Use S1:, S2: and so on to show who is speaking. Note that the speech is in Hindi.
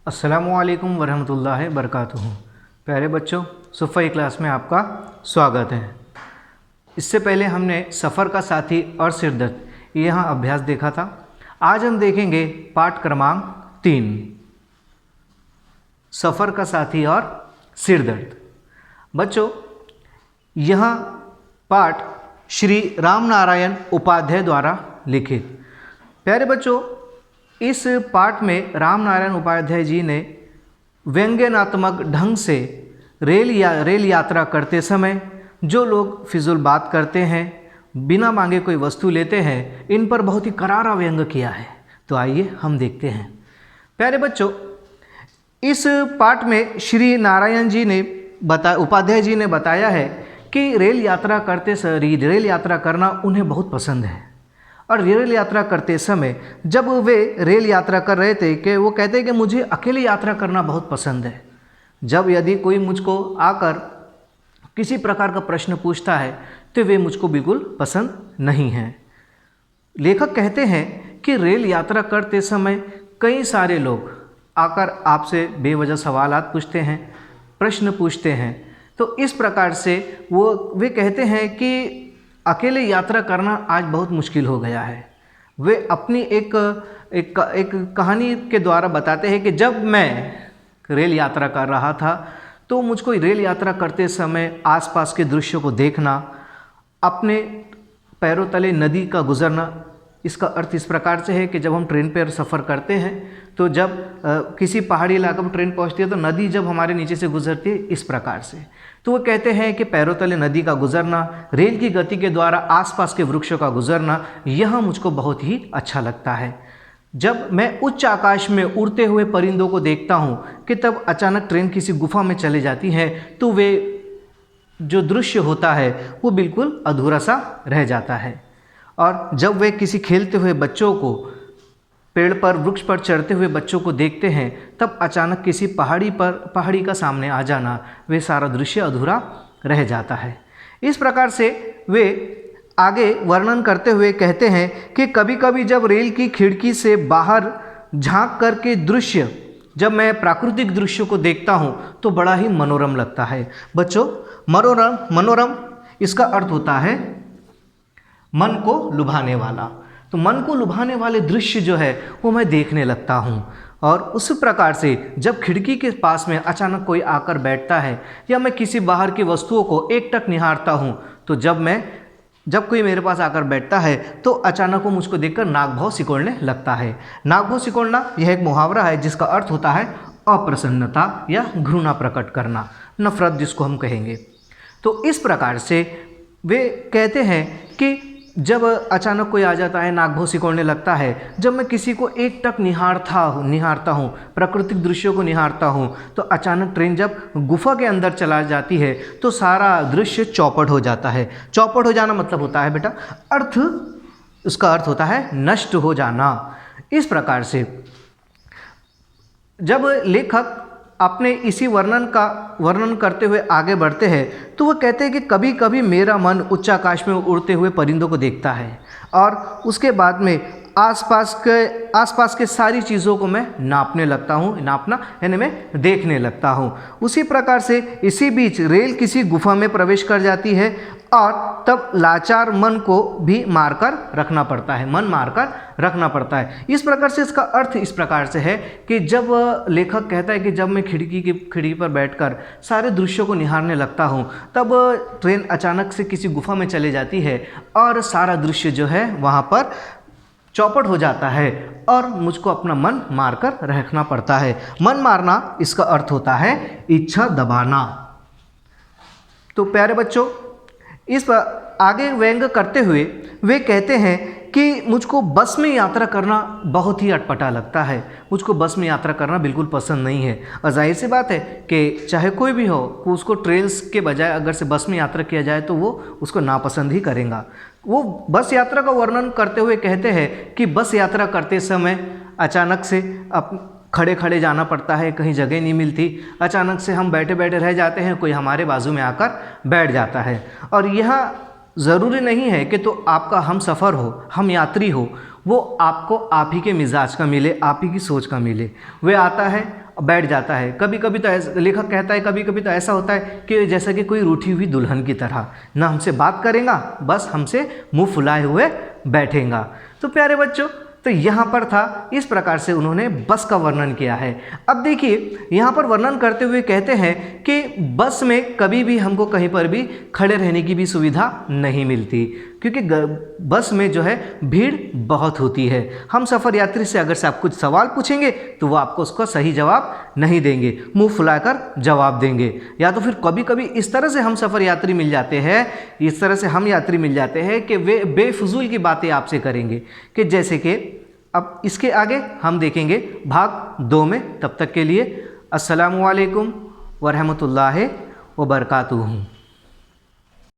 S1: अस्सलामुअलैकुम वरहमतुल्लाहि वबरकातुहू। प्यारे बच्चों, सुफ़ई क्लास में आपका स्वागत है। इससे पहले हमने सफ़र का साथी और सिरदर्द यहाँ अभ्यास देखा था। आज हम देखेंगे पाठ क्रमांक 3, सफ़र का साथी और सिरदर्द। बच्चों, यह पाठ श्री रामनारायण उपाध्याय द्वारा लिखित। प्यारे बच्चों, इस पाठ में रामनारायण उपाध्याय जी ने व्यंग्यात्मक ढंग से रेल यात्रा करते समय जो लोग फिजूल बात करते हैं, बिना मांगे कोई वस्तु लेते हैं, इन पर बहुत ही करारा व्यंग किया है। तो आइए हम देखते हैं। प्यारे बच्चों, इस पाठ में श्री नारायण जी ने उपाध्याय जी ने बताया है कि रेल यात्रा करना उन्हें बहुत पसंद है। और रेल यात्रा करते समय जब वे रेल यात्रा कर रहे थे कि वो कहते हैं कि मुझे अकेले यात्रा करना बहुत पसंद है। जब यदि कोई मुझको आकर किसी प्रकार का प्रश्न पूछता है तो वे मुझको बिल्कुल पसंद नहीं है। लेखक कहते हैं कि रेल यात्रा करते समय कई सारे लोग आकर आपसे बेवजह सवालात पूछते हैं, प्रश्न पूछते हैं। तो इस प्रकार से वे कहते हैं कि अकेले यात्रा करना आज बहुत मुश्किल हो गया है। वे अपनी एक कहानी के द्वारा बताते हैं कि जब मैं रेल यात्रा कर रहा था तो मुझको रेल यात्रा करते समय आसपास के दृश्यों को देखना, अपने पैरों तले नदी का गुजरना। इसका अर्थ इस प्रकार से है कि जब हम ट्रेन पर सफ़र करते हैं तो जब किसी पहाड़ी इलाके में ट्रेन पहुंचती है तो नदी जब हमारे नीचे से गुजरती है इस प्रकार से। तो वो कहते हैं कि पैरों तले नदी का गुजरना, रेल की गति के द्वारा आसपास के वृक्षों का गुजरना, यह मुझको बहुत ही अच्छा लगता है। जब मैं उच्च आकाश में उड़ते हुए परिंदों को देखता हूँ कि तब अचानक ट्रेन किसी गुफा में चले जाती है तो वे जो दृश्य होता है वो बिल्कुल अधूरा सा रह जाता है। और जब वे किसी खेलते हुए बच्चों को, पेड़ पर वृक्ष पर चढ़ते हुए बच्चों को देखते हैं, तब अचानक किसी पहाड़ी का सामने आ जाना, वे सारा दृश्य अधूरा रह जाता है। इस प्रकार से वे आगे वर्णन करते हुए कहते हैं कि कभी कभी जब रेल की खिड़की से बाहर झांक कर के दृश्य, जब मैं प्राकृतिक दृश्य को देखता हूँ तो बड़ा ही मनोरम लगता है। बच्चों, मनोरम इसका अर्थ होता है मन को लुभाने वाला। तो मन को लुभाने वाले दृश्य जो है वो मैं देखने लगता हूँ। और उस प्रकार से जब खिड़की के पास में अचानक कोई आकर बैठता है या मैं किसी बाहर की वस्तुओं को एकटक निहारता हूँ, तो जब कोई मेरे पास आकर बैठता है तो अचानक वो मुझको देखकर नाकभाव सिकोड़ने लगता है। नाकभाव सिकोड़ना यह एक मुहावरा है जिसका अर्थ होता है अप्रसन्नता या घृणा प्रकट करना, नफरत जिसको हम कहेंगे। तो इस प्रकार से वे कहते हैं कि जब अचानक कोई आ जाता है, नाकभाव सिकोड़ने लगता है, जब मैं किसी को एकटक निहारता हूँ, प्राकृतिक दृश्यों को निहारता हूँ, तो अचानक ट्रेन जब गुफा के अंदर चला जाती है तो सारा दृश्य चौपट हो जाता है। चौपट हो जाना मतलब होता है बेटा उसका अर्थ होता है नष्ट हो जाना। इस प्रकार से जब लेखक अपने इसी वर्णन करते हुए आगे बढ़ते हैं तो वो कहते हैं कि कभी कभी मेरा मन उच्च आकाश में उड़ते हुए परिंदों को देखता है और उसके बाद में आसपास के सारी चीज़ों को मैं नापना यानी मैं देखने लगता हूँ। उसी प्रकार से इसी बीच रेल किसी गुफा में प्रवेश कर जाती है और तब लाचार मन को भी मारकर रखना पड़ता है। इस प्रकार से इसका अर्थ इस प्रकार से है कि जब लेखक कहता है कि जब मैं खिड़की पर बैठकर सारे दृश्यों को निहारने लगता हूँ, तब ट्रेन अचानक से किसी गुफा में चले जाती है और सारा दृश्य जो है वहाँ पर चौपट हो जाता है और मुझको अपना मन मारकर रखना पड़ता है। मन मारना इसका अर्थ होता है इच्छा दबाना। तो प्यारे बच्चों, इस पर आगे व्यंग करते हुए वे कहते हैं कि मुझको बस में यात्रा करना बहुत ही अटपटा लगता है। मुझको बस में यात्रा करना बिल्कुल पसंद नहीं है। और जाहिर सी बात है कि चाहे कोई भी हो, उसको ट्रेन्स के बजाय अगर से बस में यात्रा किया जाए तो वो उसको नापसंद ही करेगा। वो बस यात्रा का वर्णन करते हुए कहते हैं कि बस यात्रा करते समय अचानक से खड़े जाना पड़ता है, कहीं जगह नहीं मिलती, अचानक से हम बैठे रह जाते हैं, कोई हमारे बाजू में आकर बैठ जाता है। और यह ज़रूरी नहीं है कि तो आपका हम सफ़र हो, हम यात्री हो, वो आपको आप ही के मिजाज का मिले, आप ही की सोच का मिले। वह आता है बैठ जाता है। कभी कभी तो ऐसा लेखक कहता है, कभी कभी तो ऐसा होता है कि जैसा कि कोई रूठी हुई दुल्हन की तरह, ना हमसे बात करेगा, बस हमसे मुंह फुलाए हुए बैठेगा। तो प्यारे बच्चों, तो यहाँ पर था, इस प्रकार से उन्होंने बस का वर्णन किया है। अब देखिए यहाँ पर वर्णन करते हुए कहते हैं कि बस में कभी भी हमको कहीं पर भी खड़े रहने की भी सुविधा नहीं मिलती, क्योंकि बस में जो है भीड़ बहुत होती है। हम सफ़र यात्री से अगर से आप कुछ सवाल पूछेंगे तो वो आपको उसका सही जवाब नहीं देंगे, मुंह फुलाकर जवाब देंगे। या तो फिर कभी कभी इस तरह से हम सफ़र यात्री मिल जाते हैं, इस तरह से हम यात्री मिल जाते हैं कि वे बेफजूल की बातें आपसे करेंगे, कि जैसे कि अब इसके आगे हम देखेंगे भाग 2 में। तब तक के लिए अस्सलामु अलैकुम व रहमतुल्लाहि व बरकातुहू।